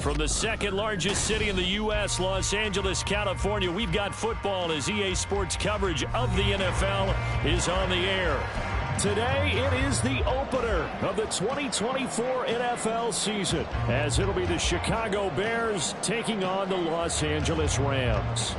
From the second largest city in the U.S., Los Angeles, California, we've got football as EA Sports coverage of the NFL is on the air. Today, it is the opener of the 2024 NFL season, as it'll be the Chicago Bears taking on the Los Angeles Rams.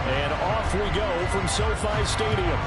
And off we go from SoFi Stadium.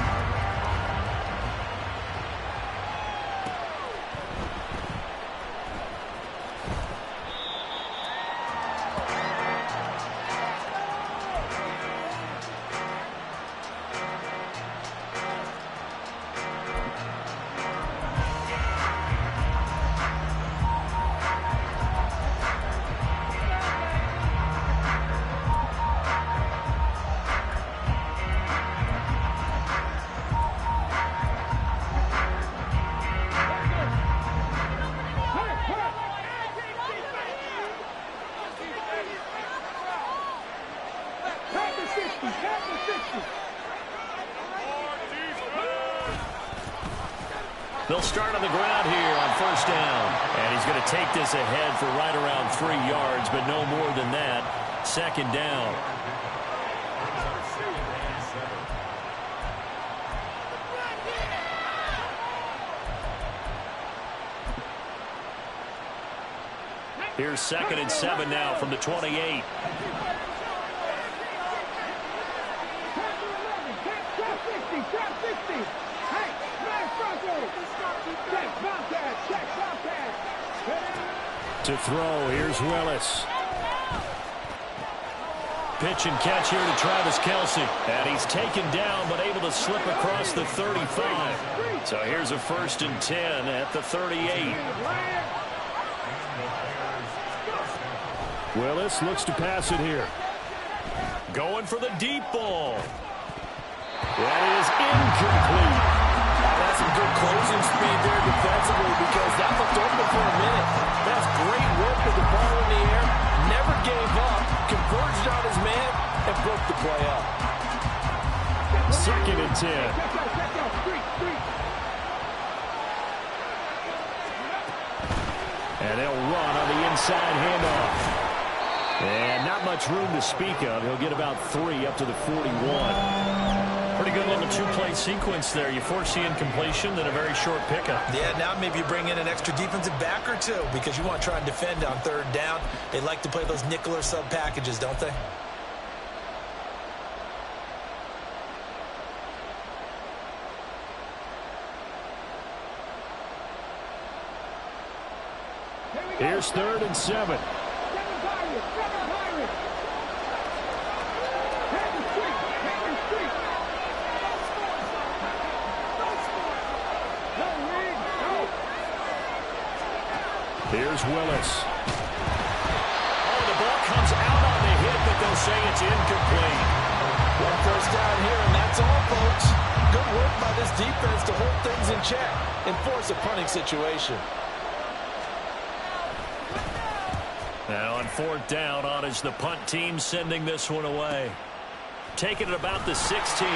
They'll start on the ground here on first down. And he's going to take this ahead for right around 3 yards, but no more than that. Second down. Here's 2nd and 7 now from the 28. To throw, here's Willis. Pitch and catch here to Travis Kelce. And he's taken down, but able to slip across the 35. So here's a 1st and 10 at the 38. Willis looks to pass it here. Going for the deep ball. That is incomplete. That's some good closing speed there defensively because that looked open for a minute. That's great work with the ball in the air. Never gave up. Converged on his man and broke the play up. 2nd and 10. And they'll run on the inside handoff. And not much room to speak of. He'll get about 3 up to the 41. Pretty good little two-play sequence there. You force the incompletion, then a very short pickup. Yeah, now maybe you bring in an extra defensive back or two because you want to try and defend on 3rd down. They like to play those nickel or sub packages, don't they? Here's 3rd and 7. Here's Willis. Oh, the ball comes out on the hit, but they'll say it's incomplete. One 1st down here, and that's all, folks. Good work by this defense to hold things in check and force a punting situation. Now on 4th down, on is the punt team sending this one away. Taking it about the 16.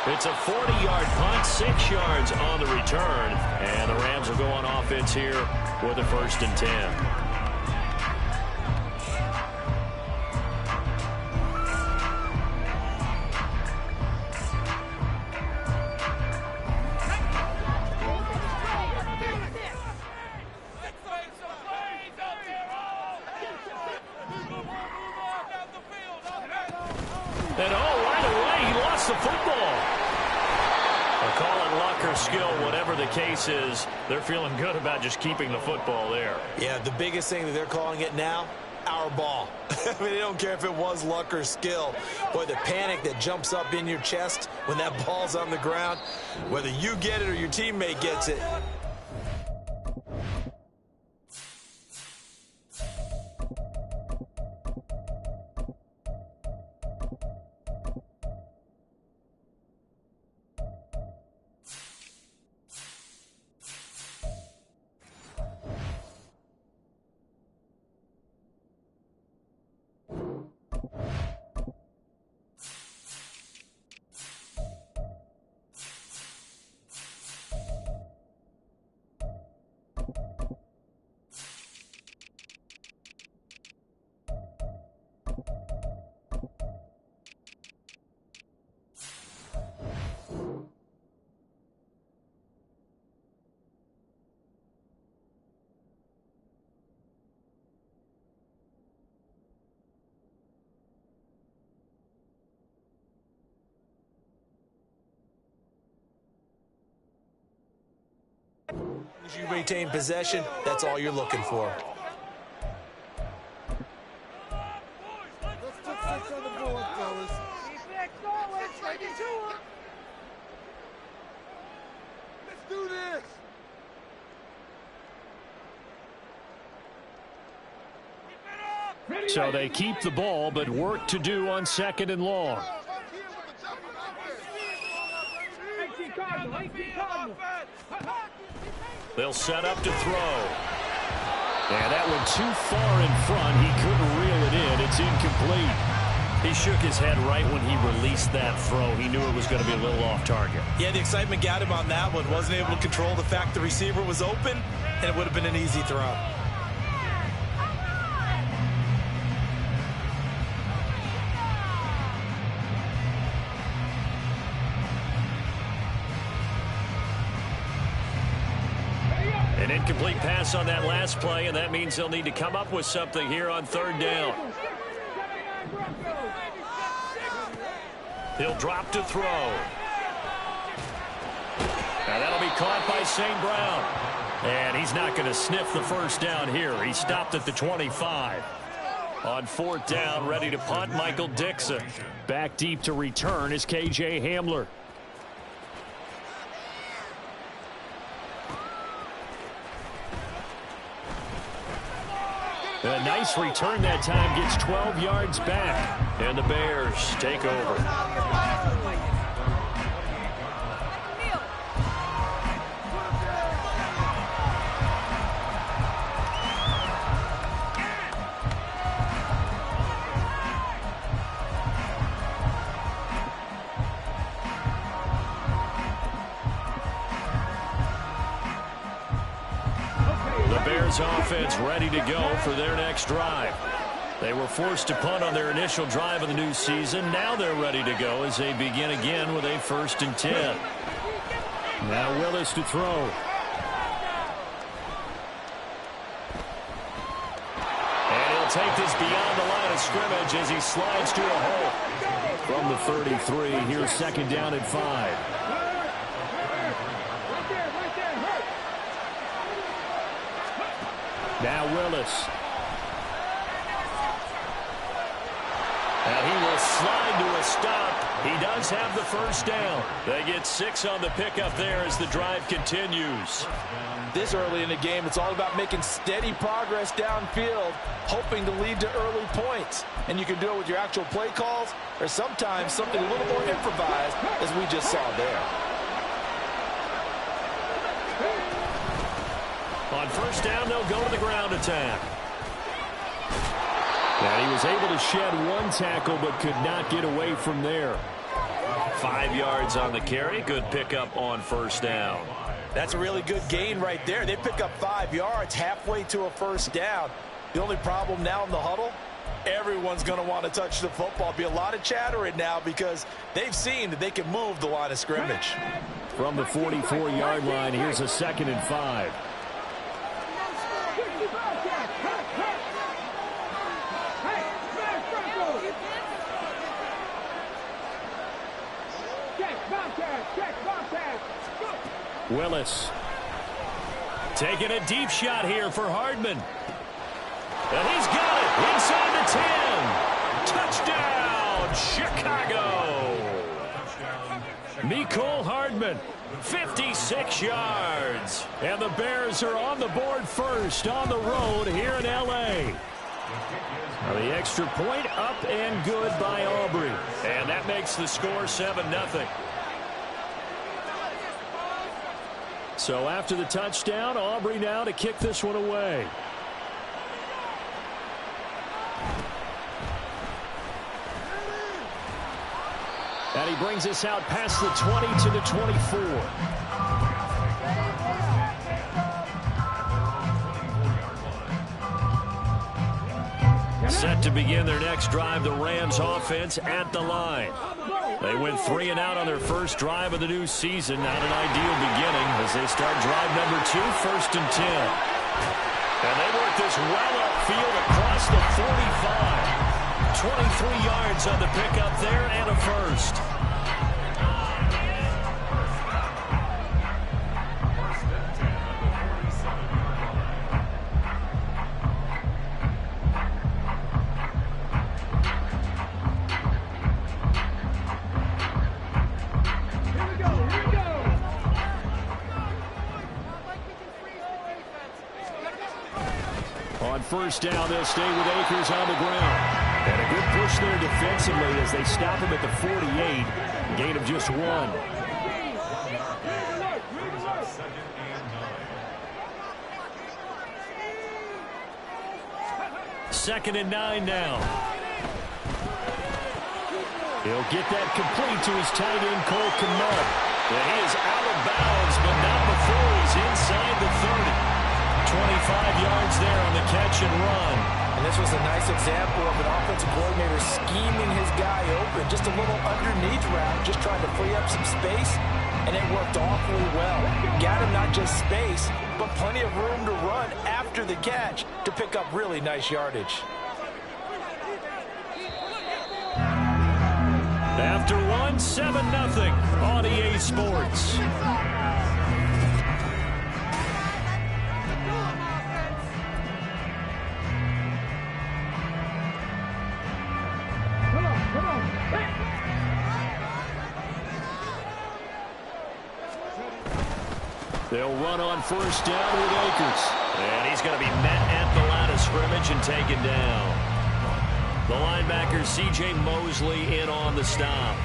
It's a 40-yard punt, 6 yards on the return. And the Rams will go on offense here with a 1st and 10. And right away, he lost the football. They'll call it luck or skill, whatever the case is. They're feeling good about just keeping the football there. Yeah, the biggest thing that they're calling it now, our ball. I mean, they don't care if it was luck or skill. Boy, the panic that jumps up in your chest when that ball's on the ground, whether you get it or your teammate gets it. As you retain possession, that's all you're looking for. Let's put 6 on the board, fellas. Let's do this. So they keep the ball, but work to do on 2nd and long. They'll set up to throw. And that one too far in front. He couldn't reel it in. It's incomplete. He shook his head right when he released that throw. He knew it was going to be a little off target. Yeah, the excitement got him on that one. Wasn't able to control the fact the receiver was open, and it would have been an easy throw. An incomplete pass on that last play, and that means they'll need to come up with something here on 3rd down. He'll drop to throw. Now that'll be caught by St. Brown. And he's not going to sniff the first down here. He stopped at the 25. On 4th down, ready to punt, Michael Dixon. Back deep to return is K.J. Hamler. A nice return that time, gets 12 yards back. And the Bears take over. Offense ready to go for their next drive. They were forced to punt on their initial drive of the new season. Now they're ready to go as they begin again with a 1st and 10. Now Willis to throw. And he'll take this beyond the line of scrimmage as he slides to a hole. From the 33, here's 2nd down and 5. Now Willis. And he will slide to a stop. He does have the 1st down. They get 6 on the pickup there as the drive continues. This early in the game, it's all about making steady progress downfield, hoping to lead to early points. And you can do it with your actual play calls or sometimes something a little more improvised, as we just saw there. On 1st down, they'll go to the ground attack. And he was able to shed 1 tackle but could not get away from there. 5 yards on the carry. Good pickup on 1st down. That's a really good gain right there. They pick up 5 yards halfway to a 1st down. The only problem now in the huddle, everyone's going to want to touch the football. Be a lot of chattering now because they've seen that they can move the line of scrimmage. From the 44-yard line, here's a 2nd and 5. Willis taking a deep shot here for Hardman. And he's got it inside the 10. Touchdown, Chicago. Mecole Hardman, 56 yards. And the Bears are on the board first on the road here in L.A. Now the extra point up and good by Aubrey. And that makes the score 7-0. So after the touchdown, Aubrey now to kick this one away. And he brings us out past the 20 to the 24. Set to begin their next drive, the Rams offense at the line. They went 3 and out on their first drive of the new season. Not an ideal beginning as they start drive number 2, 1st and 10. And they work this well upfield across the 45. 23 yards on the pickup there and a 1st. On first down, they'll stay with Akers on the ground. And a good push there defensively as they stop him at the 48. Gain of just 1. Second and 9 now. He'll get that complete to his tight end, Cole Kmet. And he is out of bounds, but not before he's inside the 30. 25 yards there on the catch and run. And this was a nice example of an offensive coordinator scheming his guy open. Just a little underneath route, just trying to free up some space, and it worked awfully well. Got him not just space, but plenty of room to run after the catch to pick up really nice yardage. After 1, 7-0 on EA Sports. They'll run on first down with Akers. And he's going to be met at the line of scrimmage and taken down. The linebacker, C.J. Mosley, in on the stop.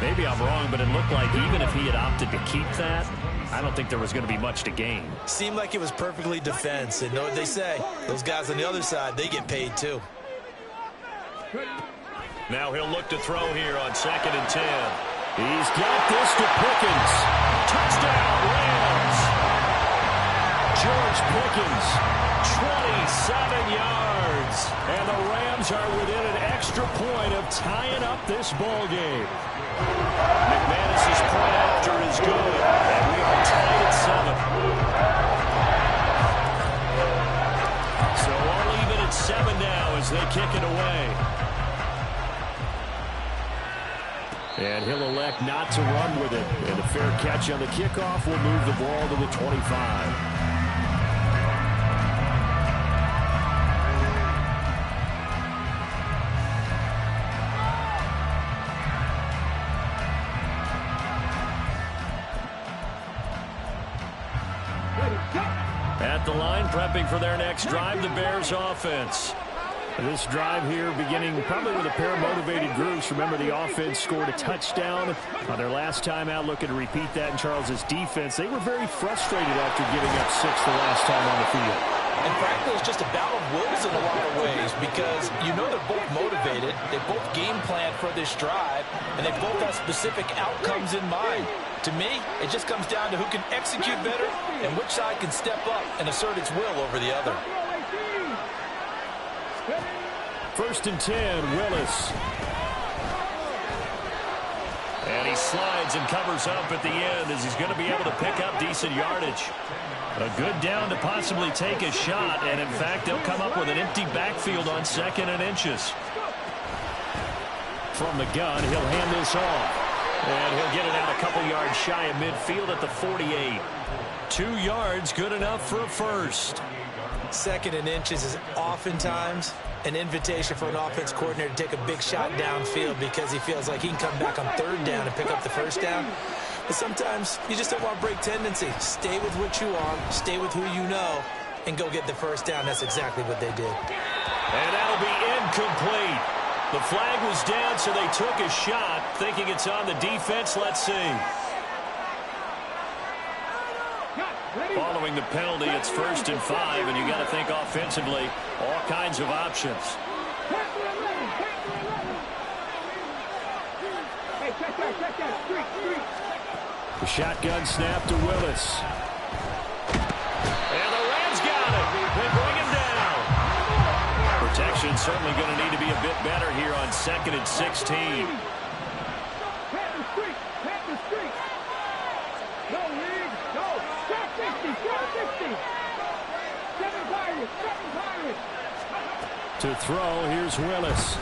Maybe I'm wrong, but it looked like even if he had opted to keep that, I don't think there was going to be much to gain. Seemed like it was perfectly defense. And know what they say, those guys on the other side, they get paid too. Now he'll look to throw here on 2nd and 10. He's got this to Pickens. Touchdown, Rams. George Pickens, 27 yards. And the Rams are within an extra point of tying up this ball game. McManus's point after is good. And we are tied at 7. So all even at 7 now as they kick it away. And he'll elect not to run with it. And a fair catch on the kickoff will move the ball to the 25. At the line, prepping for their next drive, the Bears offense. This drive here beginning probably with a pair of motivated groups. Remember, the offense scored a touchdown on their last time out, looking to repeat that in Charles's defense. They were very frustrated after giving up 6 the last time on the field. And frankly, it's just a battle of wills in a lot of ways because you know they're both motivated. They both game plan for this drive, and they both have specific outcomes in mind. To me, it just comes down to who can execute better and which side can step up and assert its will over the other. 1st and 10, Willis. And he slides and covers up at the end as he's going to be able to pick up decent yardage. A good down to possibly take a shot, and in fact, they'll come up with an empty backfield on 2nd and inches. From the gun, he'll hand this off. And he'll get it out a couple yards shy of midfield at the 48. 2 yards, good enough for a first. 2nd and inches is oftentimes an invitation for an offense coordinator to take a big shot downfield because he feels like he can come back on 3rd down and pick up the first down. But sometimes you just don't want to break tendency. Stay with what you are, stay with who you know, and go get the first down. That's exactly what they did. And that'll be incomplete. The flag was down, so they took a shot, thinking it's on the defense. Let's see. Following the penalty, it's 1st and 5, and you got to think offensively, all kinds of options. The shotgun snap to Willis. And the Rams got it. They bring him down. Protection certainly going to need to be a bit better here on 2nd and 16. To throw, here's Willis.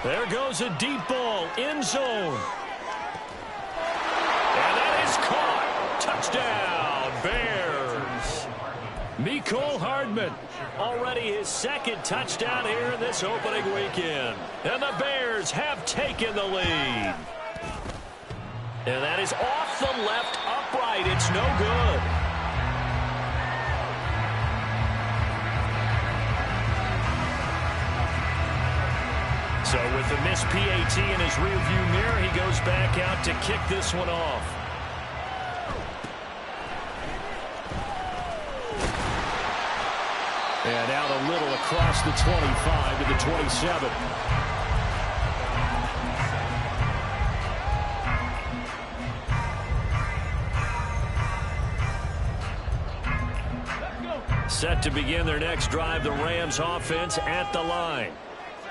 There goes a deep ball, end zone. And that is caught. Touchdown, Bears. Mecole Hardman, already his 2nd touchdown here in this opening weekend. And the Bears have taken the lead. And that is off the left upright. It's no good. With the missed PAT in his rearview mirror, he goes back out to kick this one off. And out a little across the 25 to the 27. Set to begin their next drive, the Rams offense at the line.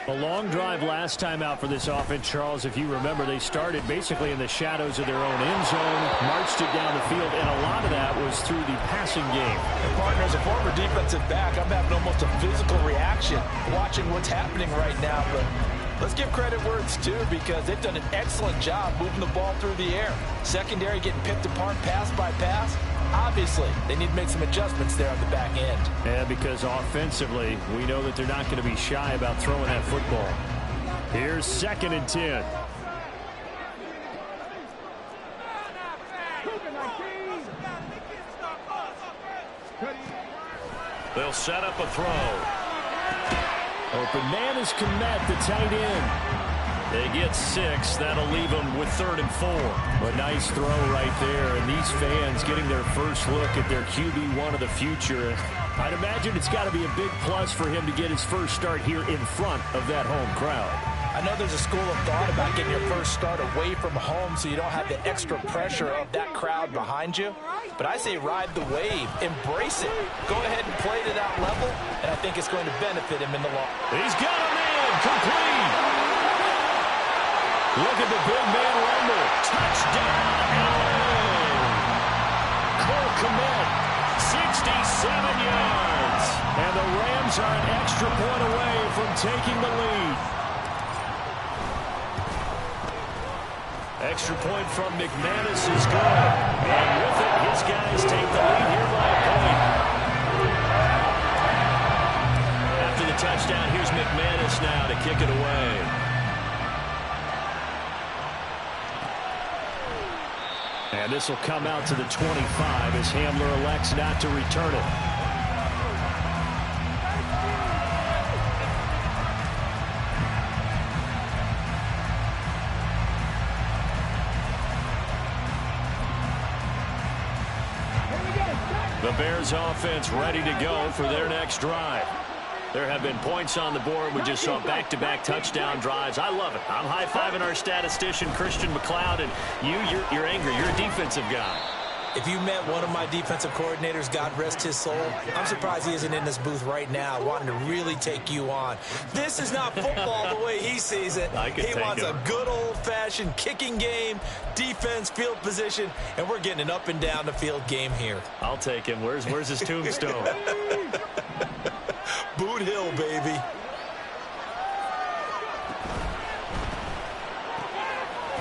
A long drive last time out for this offense, Charles. If you remember, they started basically in the shadows of their own end zone, marched it down the field, and a lot of that was through the passing game. And partner, as a former defensive back, I'm having almost a physical reaction watching what's happening right now. But let's give credit where it's due, because they've done an excellent job moving the ball through the air. Secondary getting picked apart pass by pass. Obviously, they need to make some adjustments there on the back end. Yeah, because offensively, we know that they're not going to be shy about throwing that football. Here's 2nd and 10. They'll set up a throw. Open man is Komet, the tight end. They get 6. That'll leave them with 3rd and 4. A nice throw right there, and these fans getting their first look at their QB1 of the future. I'd imagine it's got to be a big plus for him to get his first start here in front of that home crowd. I know there's a school of thought about getting your first start away from home so you don't have the extra pressure of that crowd behind you. But I say ride the wave. Embrace it. Go ahead and play to that level, and I think it's going to benefit him in the long run. He's got a man complete. Look at the big man rumble. Touchdown. Cole Komet, 67 yards. And the Rams are an extra point away from taking the lead. Extra point from McManus is good. And with it, his guys take the lead here by a point. After the touchdown, here's McManus now to kick it away. And this will come out to the 25 as Hamler elects not to return it. The Bears offense ready to go for their next drive. There have been points on the board. We just saw back-to-back touchdown drives. I love it. I'm high-fiving our statistician, Christian McLeod, and you're angry. You're a defensive guy. If you met one of my defensive coordinators, God rest his soul, I'm surprised he isn't in this booth right now wanting to really take you on. This is not football the way he sees it. He wants a good old-fashioned kicking game, defense, field position, and we're getting an up-and-down-the-field game here. I'll take him. Where's his tombstone? Boot Hill, baby.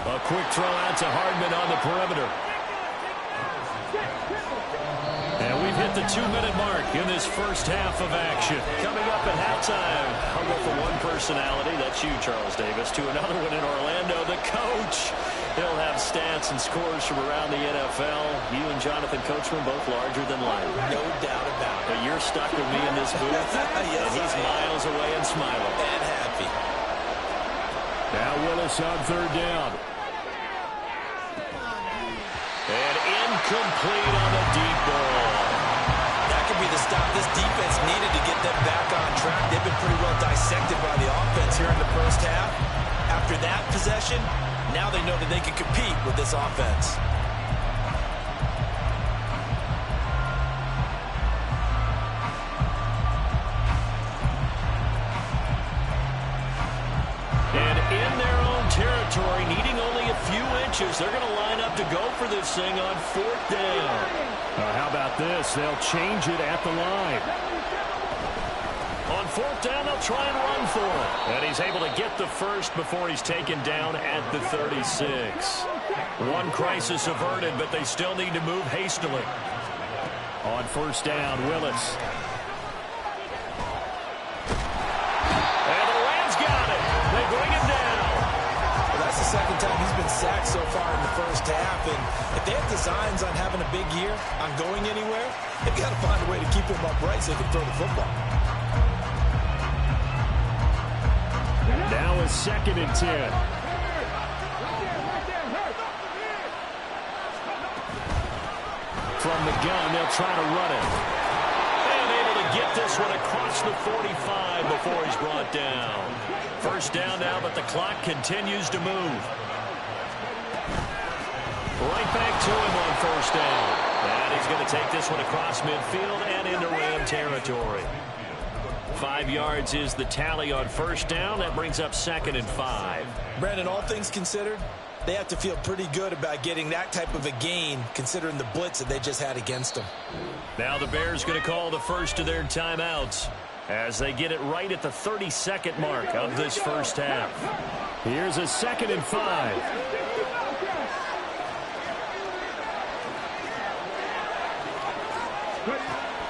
A quick throw out to Hardman on the perimeter. And we've hit the 2-minute mark in this first half of action. Coming up at halftime, I'll go from one personality, that's you, Charles Davis, to another one in Orlando, the coach. He'll have stats and scores from around the NFL. You and Jonathan Coachman both larger than life. No doubt about it. But you're stuck with me in this booth, yes, and he's miles away and smiling. And happy. Now Willis on 3rd down. And incomplete on the deep ball. That could be the stop this defense needed to get them back on track. They've been pretty well dissected by the offense here in the first half. After that possession, now they know that they can compete with this offense. And in their own territory, needing only a few inches, they're going to line up to go for this thing on 4th down. How about this? They'll change it at the line. On 4th down, they'll try and run for it. And he's able to get the first before he's taken down at the 36. One crisis averted, but they still need to move hastily. On 1st down, Willis. And the Rams got it. They bring it down. Well, that's the second time he's been sacked so far in the first half. And if they have designs on having a big year, on going anywhere, they've got to find a way to keep him upright so they can throw the football. Now a 2nd and 10. From the gun, they'll try to run it. And able to get this one across the 45 before he's brought down. First down now, but the clock continues to move. Right back to him on first down. And he's going to take this one across midfield and into Ram territory. 5 yards is the tally on first down. That brings up 2nd and 5. Brandon, all things considered, they have to feel pretty good about getting that type of a gain, considering the blitz that they just had against them. Now the Bears going to call the first of their timeouts as they get it right at the 32nd mark of this first half. Here's a 2nd and 5.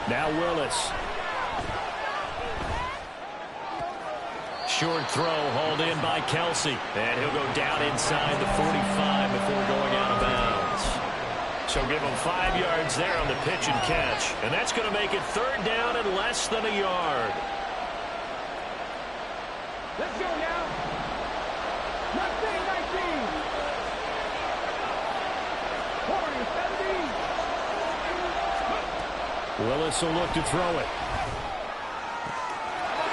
Now Willis. Short throw hauled in by Kelsey. And he'll go down inside the 45 before going out of bounds. So give him 5 yards there on the pitch and catch. And that's going to make it 3rd down and less than a yard. Let's go now. 19. 40, 17. Willis will look to throw it.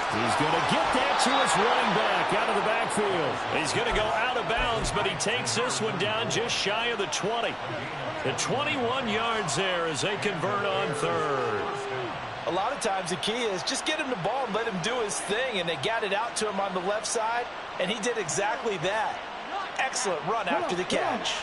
He's going to get that to his running back out of the backfield. He's going to go out of bounds, but he takes this one down just shy of the 20. The 21 yards there as they convert on 3rd. A lot of times the key is just get him the ball and let him do his thing, and they got it out to him on the left side, and he did exactly that. Excellent run after the catch.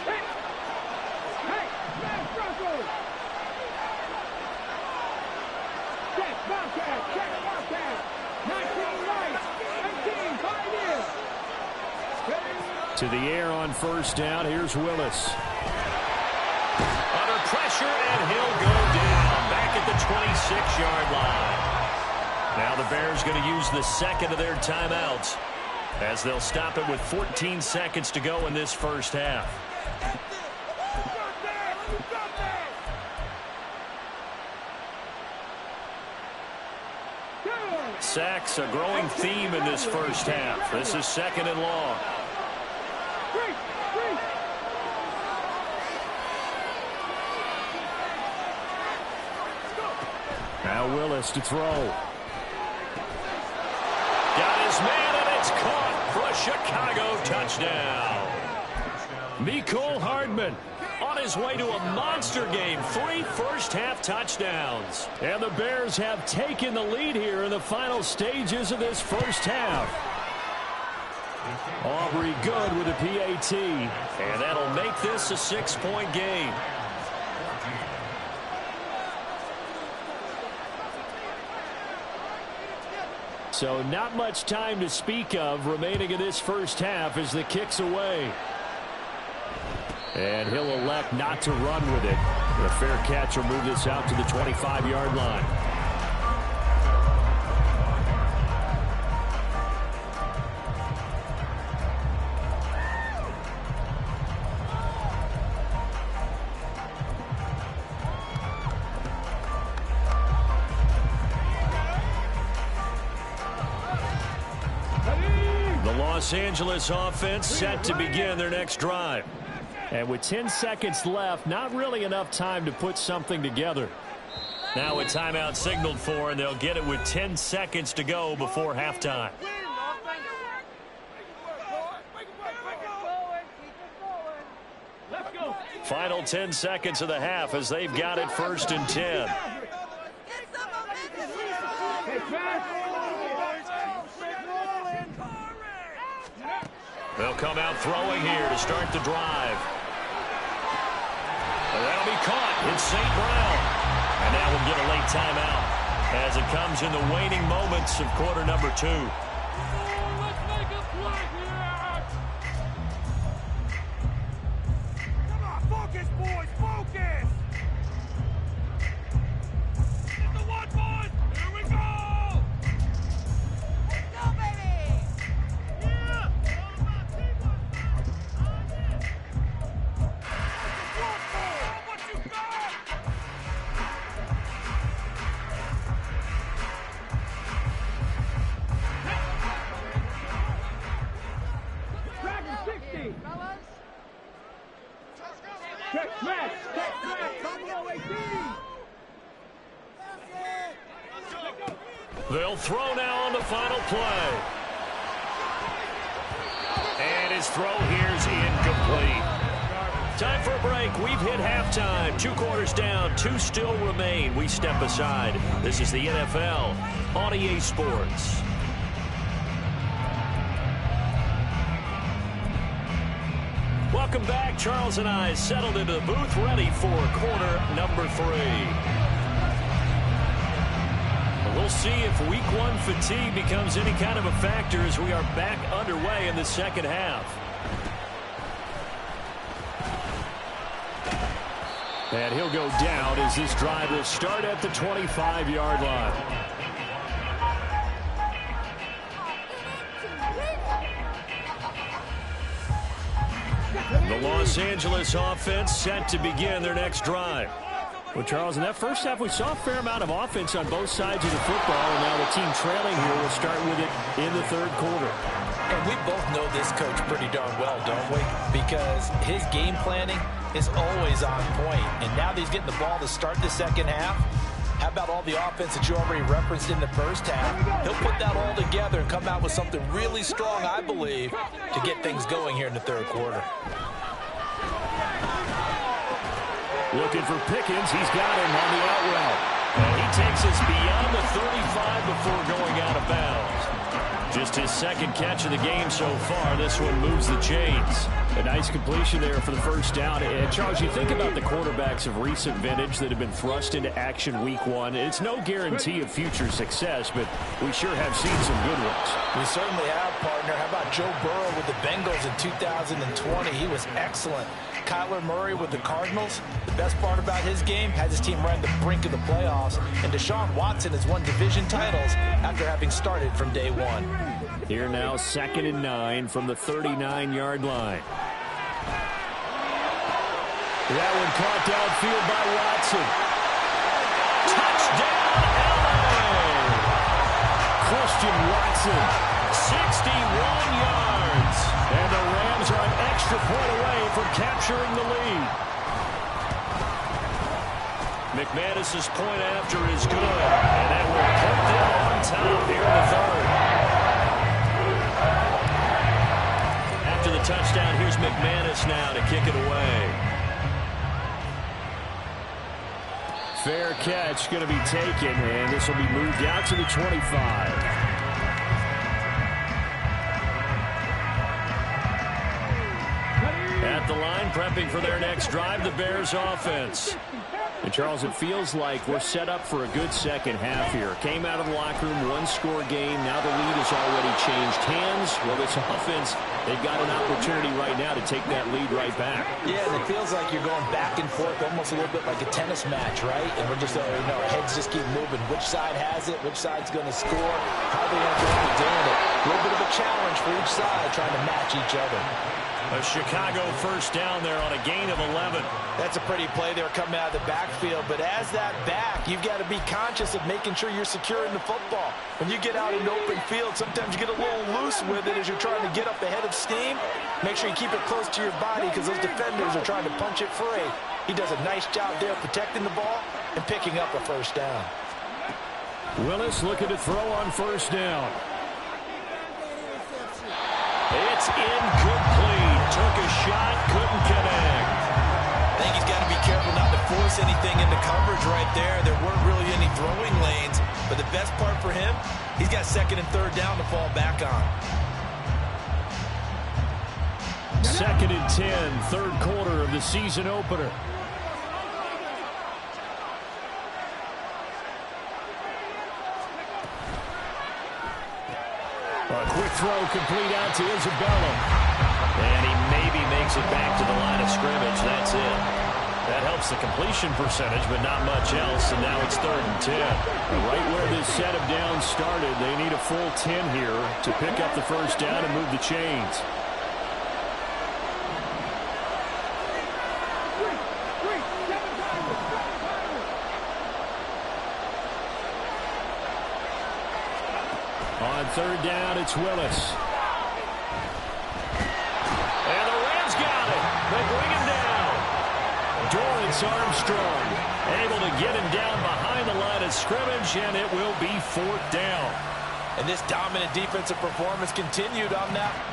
To the air on first down. Here's Willis. Under pressure, and he'll go down back at the 26-yard line. Now the Bears going to use the 2nd of their timeouts as they'll stop it with 14 seconds to go in this first half. Sacks a growing theme in this first half. This is 2nd and long. Now Willis to throw. Got his man, and it's caught for a Chicago touchdown. Mecole Hardman on his way to a monster game. 3 first-half touchdowns. And the Bears have taken the lead here in the final stages of this first half. Aubrey good with a PAT. And that'll make this a 6-point game. So not much time to speak of remaining in this first half as the kick's away. And he'll elect not to run with it. A fair catch will move this out to the 25-yard line. Los Angeles offense set to begin their next drive. And with 10 seconds left, not really enough time to put something together. Now a timeout signaled for, and they'll get it with 10 seconds to go before halftime. Final 10 seconds of the half as they've got it 1st and 10. They'll come out throwing here to start the drive. And that'll be caught. It's St. Brown. And now we'll get a late timeout as it comes in the waning moments of quarter number 2. Let's make a play here. Come on, focus, boys, focus. It's the one, boys. Here we go. Let's go, baby. Yeah. What you got? Let's They'll throw now on the final play. And his throw here's incomplete. Time for a break. We've hit halftime. 2 quarters down. 2 still remain. We step aside. This is the NFL on EA Sports. Welcome back. Charles and I settled into the booth, ready for quarter number 3. We'll see if week 1 fatigue becomes any kind of a factor as we are back underway in the second half. And he'll go down as this drive will start at the 25-yard line. The Los Angeles offense set to begin their next drive. Well, Charles, in that first half, we saw a fair amount of offense on both sides of the football, and now the team trailing here will start with it in the third quarter. And we both know this coach pretty darn well, don't we? Because his game planning is always on point. And now that he's getting the ball to start the second half, how about all the offense that you already referenced in the first half? He'll put that all together and come out with something really strong, I believe, to get things going here in the third quarter. Looking for Pickens. He's got him on the out route. And he takes us beyond the 35 before going out of bounds. Just his second catch of the game so far. This one moves the chains. A nice completion there for the first down. And Charles, you think about the quarterbacks of recent vintage that have been thrust into action week 1. It's no guarantee of future success, but we sure have seen some good ones. We certainly have, partner. How about Joe Burrow with the Bengals in 2020? He was excellent. Kyler Murray with the Cardinals. The best part about his game, has his team right at the brink of the playoffs. And Deshaun Watson has won division titles after having started from day 1. Here now, 2nd and 9 from the 39-yard line. That one caught downfield by Watson. Touchdown, LA! Christian Watson, 61 yards. And the Rams are an extra point away from capturing the lead. McManus's point after is good. And that will put them on top here in the third. After the touchdown, here's McManus now to kick it away. Fair catch going to be taken, and this will be moved out to the 25. At the line, prepping for their next drive, the Bears offense. And, Charles, it feels like we're set up for a good second half here. Came out of the locker room, 1-score game. Now the lead has already changed hands. Well, this offense, they've got an opportunity right now to take that lead right back. Yeah, and it feels like you're going back and forth, almost a little bit like a tennis match, right? And we're just, our heads just keep moving. Which side has it? Which side's going to score? How are they going to be doing it? A little bit of a challenge for each side, trying to match each other. A Chicago first down there on a gain of 11. That's a pretty play there coming out of the backfield. But as that back, you've got to be conscious of making sure you're securing the football. When you get out in the open field, sometimes you get a little loose with it as you're trying to get up ahead of steam. Make sure you keep it close to your body because those defenders are trying to punch it free. He does a nice job there protecting the ball and picking up a first down. Willis looking to throw on first down. It's incomplete. Took a shot, couldn't connect. I think he's got to be careful not to force anything into coverage right there. There weren't really any throwing lanes, but the best part for him, he's got 2nd and 3rd down to fall back on. 2nd and 10, third quarter of the season opener. A quick throw complete out to Isabella. And he maybe makes it back to the line of scrimmage. That's it. That helps the completion percentage, but not much else. And now it's 3rd and 10. Right where this set of downs started, they need a full 10 here to pick up the first down and move the chains. On 3rd down, it's Willis. And the Rams got it. They bring him down. Dorrance Willis Armstrong able to get him down behind the line of scrimmage, and it will be 4th down. And this dominant defensive performance continued on that.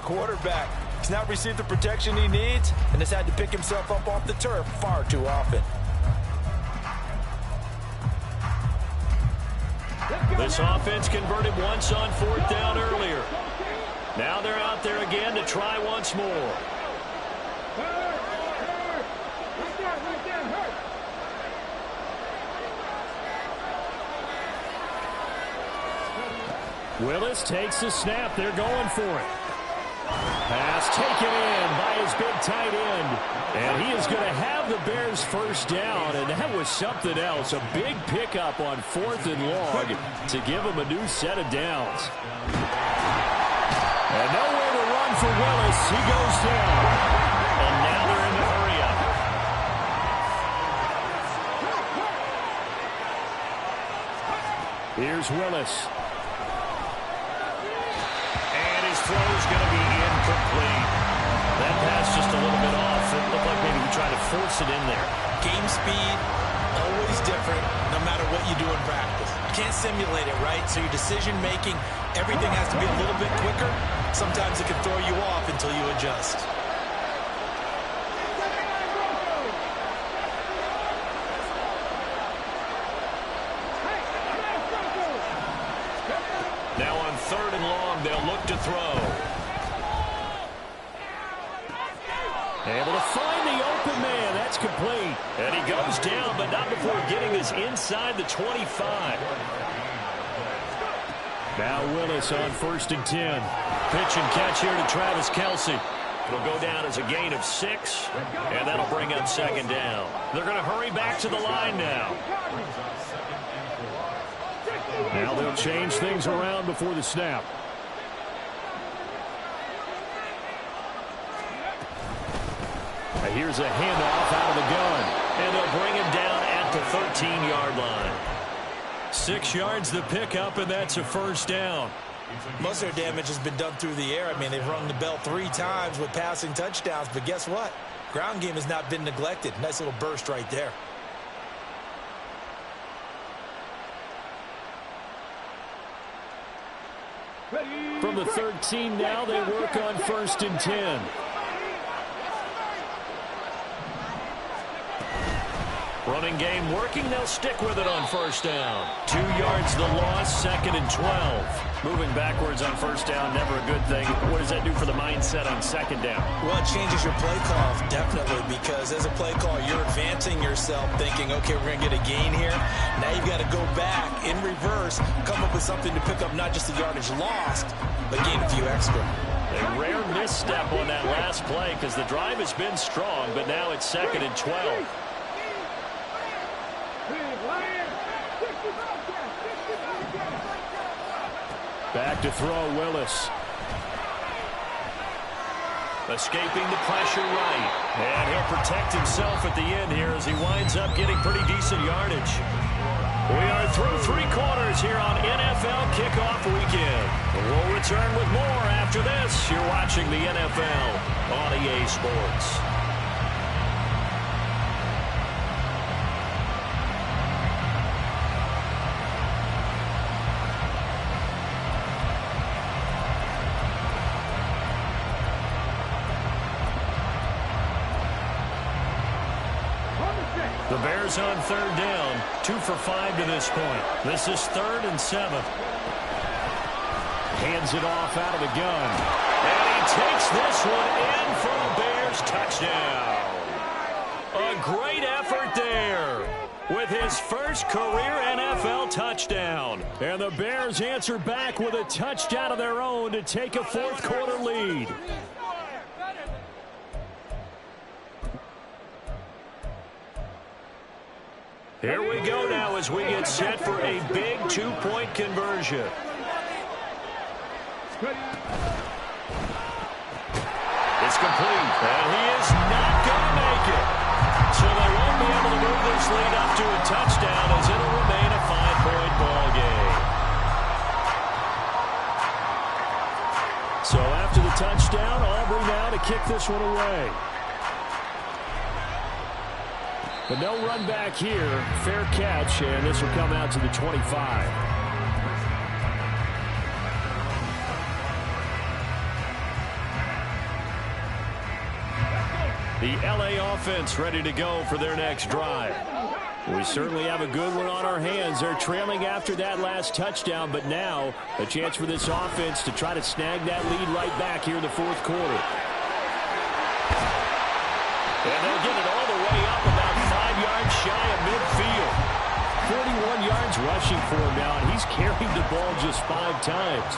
Quarterback. He's not received the protection he needs and has had to pick himself up off the turf far too often. This offense converted once on 4th down earlier. Now they're out there again to try once more. Willis takes the snap. They're going for it. Pass taken in by his big tight end. And he is going to have the Bears first down. And that was something else. A big pickup on 4th and long to give him a new set of downs. And nowhere to run for Willis. He goes down. And now they're in the hurry up. Here's Willis. And his throw is going to be incomplete. That pass just a little bit off. It looked like maybe he tried to force it in there. Game speed, always different, no matter what you do in practice. You can't simulate it, right? So your decision-making, everything has to be a little bit quicker. Sometimes it can throw you off until you adjust. Now on 3rd and long, they'll look to throw. Able to find the open man. That's complete. And he goes down, but not before getting us inside the 25. Now Willis on 1st and 10. Pitch and catch here to Travis Kelce. It'll go down as a gain of 6, and that'll bring up 2nd down. They're going to hurry back to the line now. Now they'll change things around before the snap. Here's a handoff out of the gun. And they'll bring him down at the 13-yard line. 6 yards the pickup, and that's a 1st down. Most of their damage has been done through the air. I mean, they've rung the bell 3 times with passing touchdowns. But guess what? Ground game has not been neglected. Nice little burst right there. From the 13 now, they work on 1st and 10. Running game working. They'll stick with it on 1st down. 2 yards the loss, 2nd and 12. Moving backwards on 1st down, never a good thing. What does that do for the mindset on 2nd down? Well, it changes your play call, definitely, because as a play call, you're advancing yourself thinking, okay, we're going to get a gain here. Now you've got to go back in reverse, come up with something to pick up not just the yardage lost, but gain a few extra. A rare misstep on that last play because the drive has been strong, but now it's 2nd and 12. Back to throw, Willis. Escaping the pressure right. And he'll protect himself at the end here as he winds up getting pretty decent yardage. We are through 3 quarters here on NFL Kickoff Weekend. We'll return with more after this. You're watching the NFL on EA Sports. The Bears on third down, 2 for 5 to this point. This is 3rd and 7. Hands it off out of the gun. And he takes this one in for a Bears touchdown. A great effort there with his first career NFL touchdown. And the Bears answer back with a touchdown of their own to take a fourth-quarter lead. Here we go now as we get set for a big 2-point conversion. It's complete, and he is not going to make it. So they won't be able to move this lead up to a touchdown as it'll remain a 5-point ball game. So after the touchdown, Aubrey now to kick this one away. But no run back here. Fair catch, and this will come out to the 25. The LA offense ready to go for their next drive. We certainly have a good one on our hands. They're trailing after that last touchdown, but now a chance for this offense to try to snag that lead right back here in the fourth quarter. And they'll get it all the way up about 5 yards shy of midfield. 41 yards rushing for him now, and he's carried the ball just 5 times.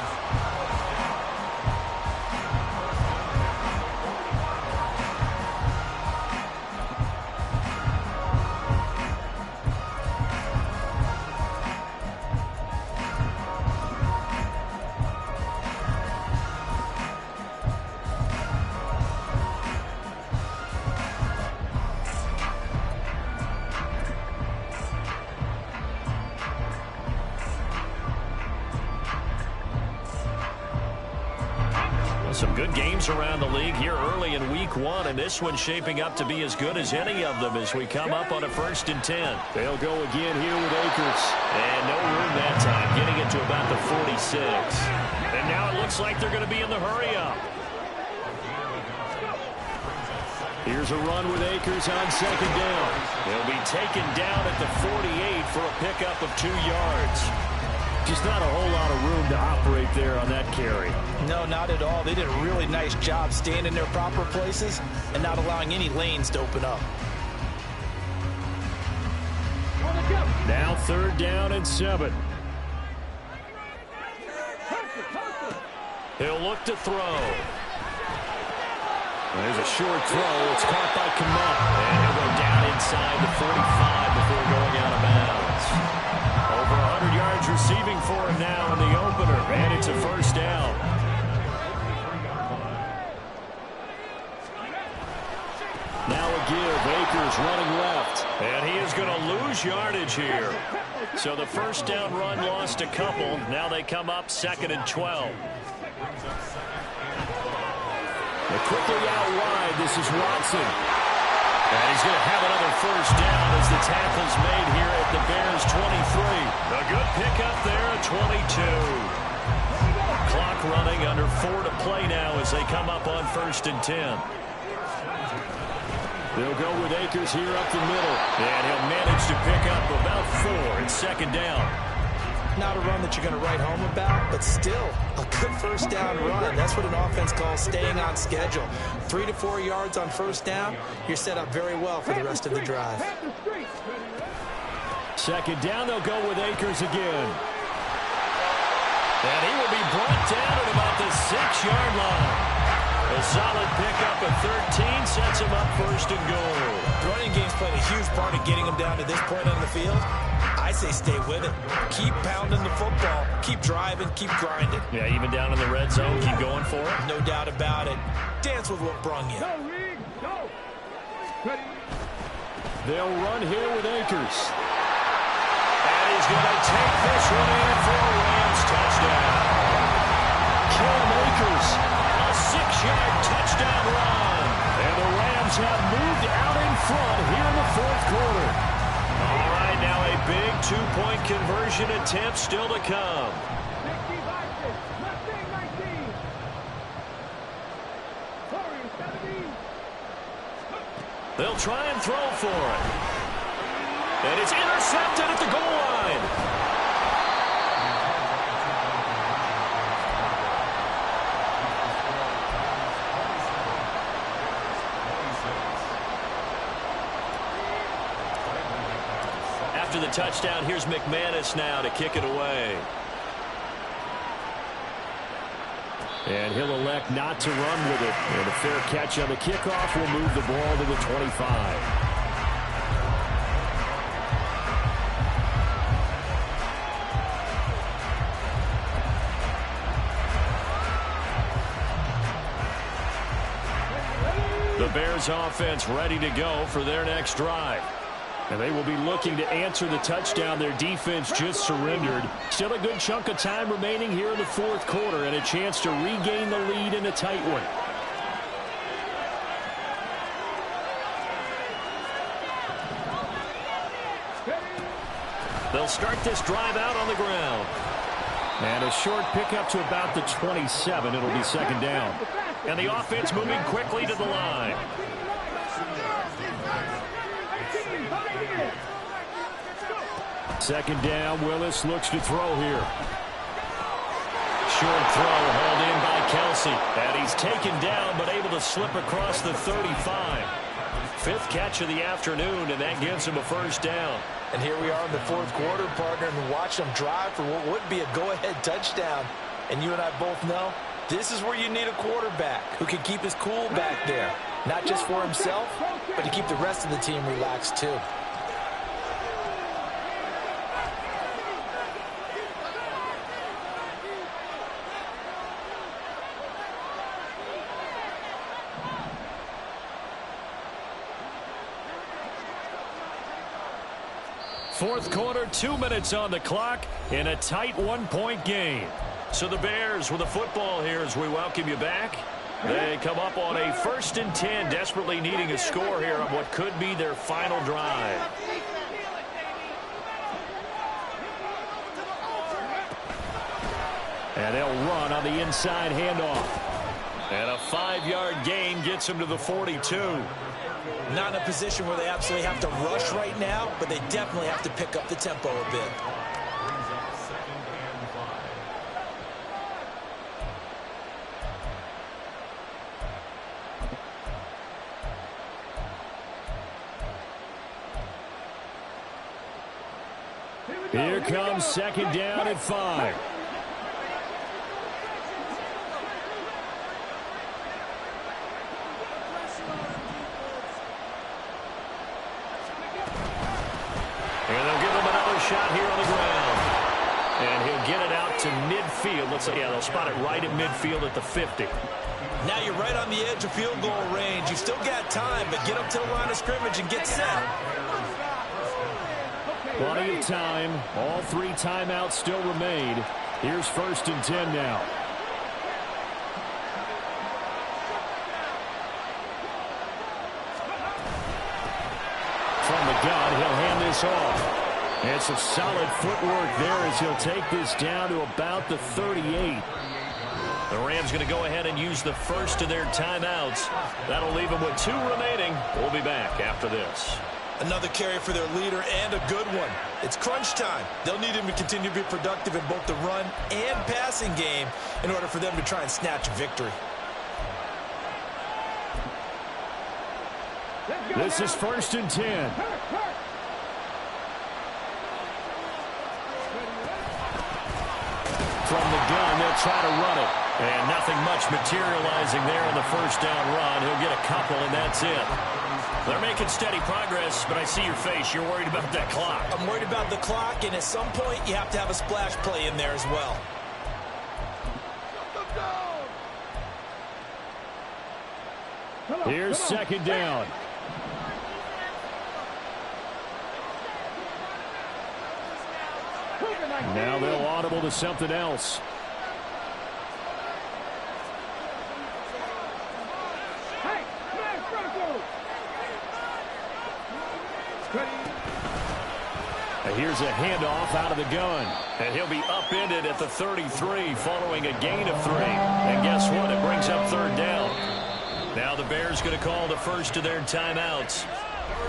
Some good games around the league here early in week 1, and this one's shaping up to be as good as any of them as we come up on a 1st and 10. They'll go again here with Akers. And no room that time, getting it to about the 46. And now it looks like they're going to be in the hurry-up. Here's a run with Akers on 2nd down. They'll be taken down at the 48 for a pickup of 2 yards. Just not a whole lot of room to operate there on that carry. No, not at all. They did a really nice job staying in their proper places and not allowing any lanes to open up. Now 3rd down and 7. He'll look to throw. There's a short throw. It's caught by Kmet. And he'll go down inside the 45 before going out of bounds. Over 100 yards receiving for him now in the opener. And it's a 1st down. Now a give. Akers running left. And he is going to lose yardage here. So the 1st down run lost a couple. Now they come up 2nd and 12. They're quickly out wide. This is Watson. And he's going to have another 1st down as the tackle's made here at the Bears 23. A good pickup there at 22. Clock running under 4 to play now as they come up on 1st and 10. They'll go with Akers here up the middle. And he'll manage to pick up about 4. It's 2nd down. Not a run that you're going to write home about, but still a good 1st down run. That's what an offense calls staying on schedule. 3 to 4 yards on 1st down, you're set up very well for the rest of the drive. 2nd down, they'll go with Akers again. And he will be brought down at about the 6-yard line. A solid pickup of 13 sets him up 1st and goal. The running game's played a huge part in getting him down to this point on the field. I say stay with it. Keep pounding the football. Keep driving. Keep grinding. Yeah, even down in the red zone, keep going for it. No doubt about it. Dance with what brung you. They'll run here with Akers. And he's going to take this one in for a Rams touchdown. Cam Akers. A 6-yard touchdown run. And the Rams have moved out in front here in the 4th quarter. All right, now a big 2-point conversion attempt still to come. They'll try and throw for it. And it's intercepted at the goal line. After the touchdown, here's McManus now to kick it away. And he'll elect not to run with it. And a fair catch on the kickoff will move the ball to the 25. The Bears offense ready to go for their next drive. And they will be looking to answer the touchdown their defense just surrendered. Still a good chunk of time remaining here in the fourth quarter and a chance to regain the lead in a tight one. They'll start this drive out on the ground. And a short pickup to about the 27. It'll be second down. And the offense moving quickly to the line. Second down, Willis looks to throw here. Short throw hauled in by Kelsey. And he's taken down but able to slip across the 35. Fifth catch of the afternoon, and that gives him a first down. And here we are in the fourth quarter, partner, and watch them drive for what would be a go-ahead touchdown. And you and I both know this is where you need a quarterback who can keep his cool back there. Not just for himself, but to keep the rest of the team relaxed too. Fourth quarter, 2 minutes on the clock in a tight one-point game. So the Bears with the football here as we welcome you back. They come up on a 1st and 10, desperately needing a score here on what could be their final drive. And they'll run on the inside handoff. And a 5-yard gain gets them to the 42. Not in a position where they absolutely have to rush right now, but they definitely have to pick up the tempo a bit. Here comes second down at 5. And they'll give him another shot here on the ground. And he'll get it out to midfield. Let's say, yeah, they'll spot it right at midfield at the 50. Now you're right on the edge of field goal range. You've still got time, but get up to the line of scrimmage and get set. Plenty of time. All 3 timeouts still remain. Here's 1st and 10 now. From the gun, he'll hand this off. And some solid footwork there as he'll take this down to about the 38. The Rams going to go ahead and use the first of their timeouts. That'll leave them with 2 remaining. We'll be back after this. Another carry for their leader and a good one. It's crunch time. They'll need him to continue to be productive in both the run and passing game in order for them to try and snatch a victory. This is 1st and 10. From the gun, they'll try to run it. And nothing much materializing there on the first down run. He'll get a couple, and that's it. They're making steady progress, but I see your face. You're worried about that clock. I'm worried about the clock, and at some point, you have to have a splash play in there as well. Here's second down. Now they'll audible to something else. Here's a handoff out of the gun. And he'll be upended at the 33 following a gain of 3. And guess what? It brings up third down. Now the Bears going to call the first of their timeouts.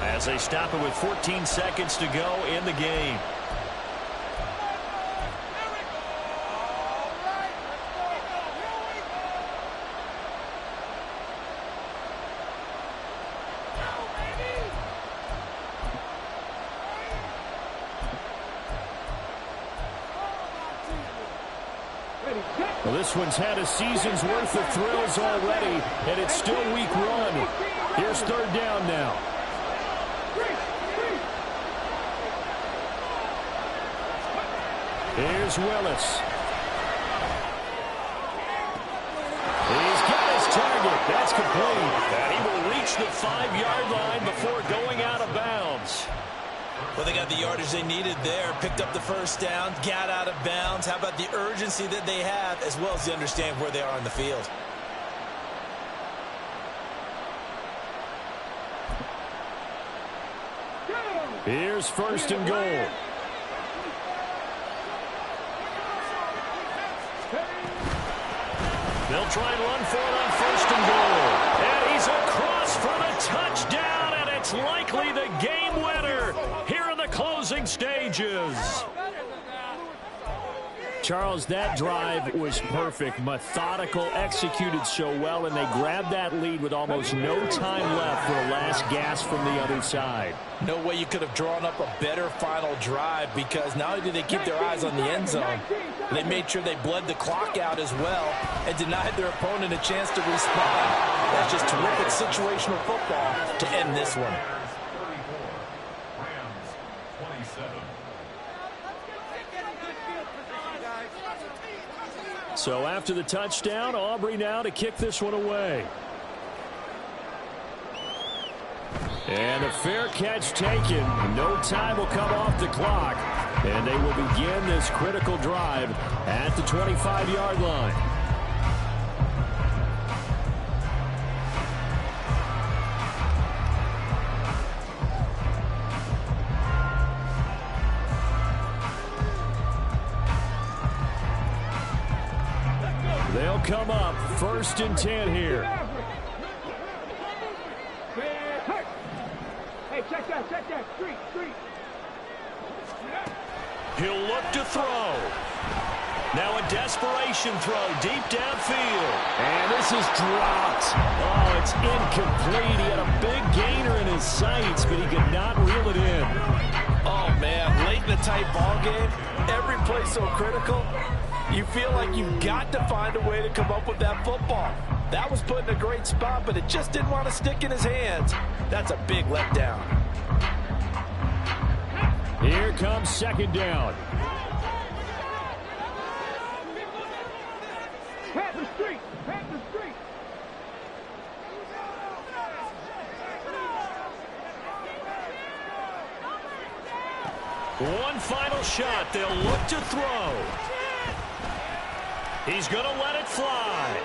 as they stop it with 14 seconds to go in the game. Well, this one's had a season's worth of thrills already, and it's still week 1. Here's third down now. Here's Willis. He's got his target. That's complete. And he will reach the 5-yard line before going out of bounds. Well, they got the yardage they needed there, picked up the first down, got out of bounds. How about the urgency that they have, as well as they understand where they are on the field? Here's first and goal. They'll try and run for it on first and goal. And he's across for the touchdown, and it's likely the game winner here in the closing stages. Charles, that drive was perfect, methodical, executed so well, and they grabbed that lead with almost no time left for a last gasp from the other side. No way you could have drawn up a better final drive, because not only did they keep their eyes on the end zone, they made sure they bled the clock out as well and denied their opponent a chance to respond. That's just terrific situational football to end this one. So after the touchdown, Aubrey now to kick this one away. And a fair catch taken. No time will come off the clock. And they will begin this critical drive at the 25-yard line. They'll come up first and 10 here. Hey, check that. Street. He'll look to throw. Now a desperation throw deep downfield. And this is dropped. Oh, it's incomplete. He had a big gainer in his sights, but he could not reel it in. Oh, man, late in the tight ball game, every play so critical. You feel like you've got to find a way to come up with that football. That was put in a great spot, but it just didn't want to stick in his hands. That's a big letdown. Here comes second down. Panther Street. One final shot. They'll look to throw. He's going to let it fly.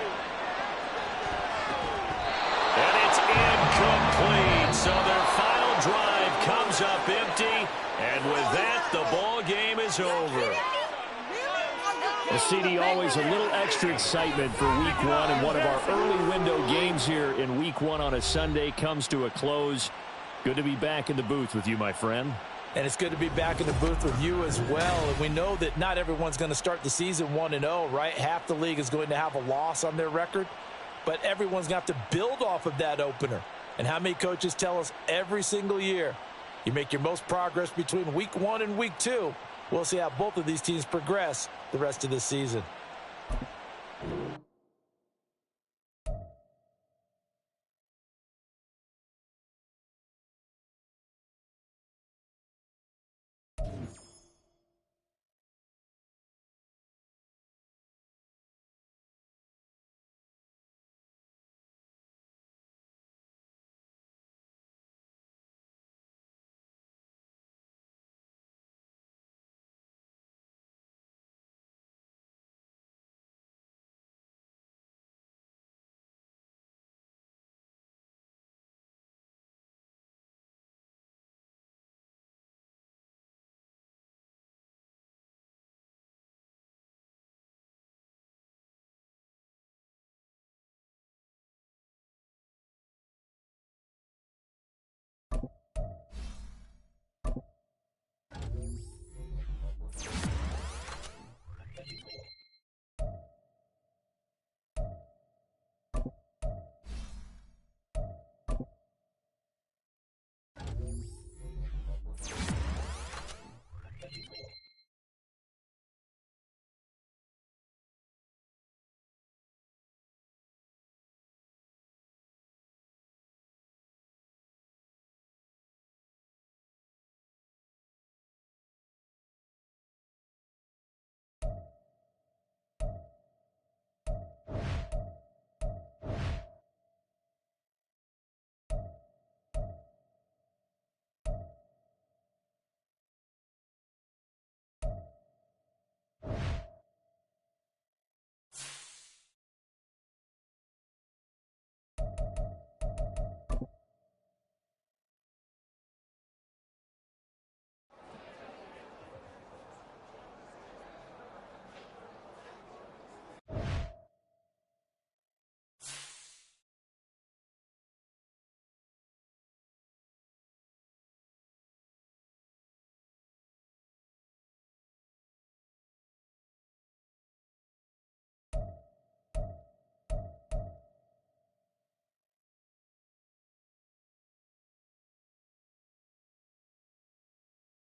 And it's incomplete. So their final drive comes up empty. And with that, the ball game is over. Well, CD, always a little extra excitement for week 1. And one of our early window games here in week 1 on a Sunday comes to a close. Good to be back in the booth with you, my friend. And it's good to be back in the booth with you as well. And we know that not everyone's going to start the season 1-0, right? Half the league is going to have a loss on their record. But everyone's going to have to build off of that opener. And how many coaches tell us every single year, you make your most progress between week 1 and week 2. We'll see how both of these teams progress the rest of this season.